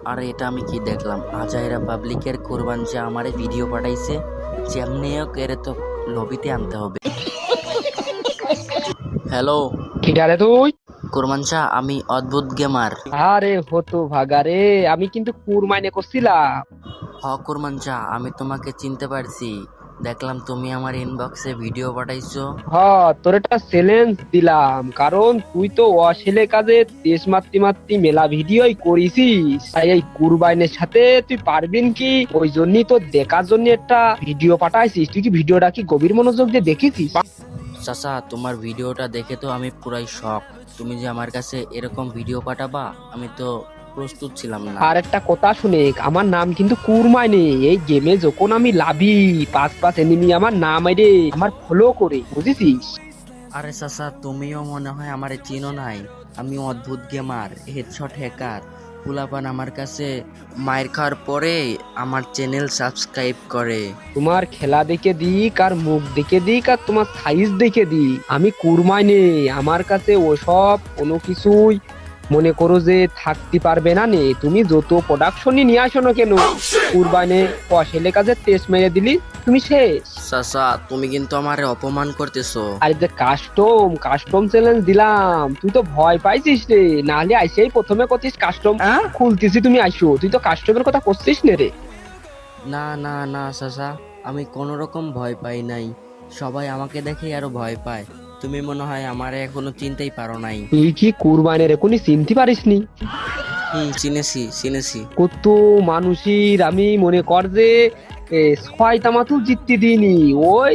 আরে এটা আমি কি দেখলাম? আজাইরা পাবলিকের কোরবান যে আমারে ভিডিও পাঠাইছে, যেমনি হোক এর তো লবিতে আনতে হবে। হ্যালো কিটারে তুই? কোরবান শাহ, আমি অদ্ভুত গেমার। আরে হতো ভাগারে, আমি কিন্তু কুরমাইনে করছিলাম। কোরবান শাহ, আমি তোমাকে চিনতে পারছি। দেখলাম তুমি আমার ইনবক্সে ভিডিও পাঠাইছো। হ, তোর একটা চ্যালেঞ্জ দিলাম, কারণ তুই তো অশেলে কাজে দেশ মাতৃ মাতৃ মেলা ভিডিওই করিসিস, তাই এই কুরবাইনের সাথে তুই পারবিন কি, ওই জন্যই তো দেখার জন্য একটা ভিডিও পাঠাইছিস। তুই কি ভিডিওটা কি গভীর মনোযোগ দিয়ে দেখেছিস? চাচা, তোমার ভিডিওটা দেখে তো আমি পুরাই শক। তুমি যে আমার কাছে এরকম ভিডিও পাঠাবা, আমি তো প্রস্তুত ছিলাম না। আর একটা কথা শুনে, আমার নাম কিন্তু কুরমাইনে। এই গেমে যখন আমি লাভি, পাঁচ পাঁচ এনিমি আমার নাম আইরে আমার ফলো করে, বুঝেছিস? আরে চাচা, তুমিও মনে হয় আমারে চিনো নাই। আমি অদ্ভুত গেমার, হেডশট হ্যাকার। পোলাপান আমার কাছে মায়ের খাওয়ার পরে আমার চ্যানেল সাবস্ক্রাইব করে। তোমার খেলা দেখে দিক আর মুখ দেখে দিক আর তোমার সাইজ দেখে দিক, আমি কুরমাই নে। আমার কাছে ওসব কোনো কিছুই মনে করো যে থাকতে পারবে না নে। তুমি যত প্রোডাকশনই নিয়ে আসো না কেন, কুরবানে অশেলে কাজে টেস্ট মেরে দিলি তুমি শেষ। চাচা, তুমি কিন্তু আমারে অপমান করতেছো। আরে যে কাস্টম কাস্টম চ্যালেঞ্জ দিলাম, তুই তো ভয় পাইছিস রে। নাহলে আইসেই প্রথমে করছিস কাস্টম খুলতেছি, তুমি আইসো, তুই তো কাস্টমের কথা করছিস নে রে। না না না চাচা, আমি কোনো রকম ভয় পাই নাই। সবাই আমাকে দেখে আরো ভয় পায়। তুমি মনে হয় আমারে এখনো চিনতেই পারো নাই। তুই কি কুরবানের এখনই চিনতে পারিসনি? চিনেছি চিনেছি। কত মানুষের আমি মনে কর যে ছয়টা মাত্র জিততে দিইনি। ওই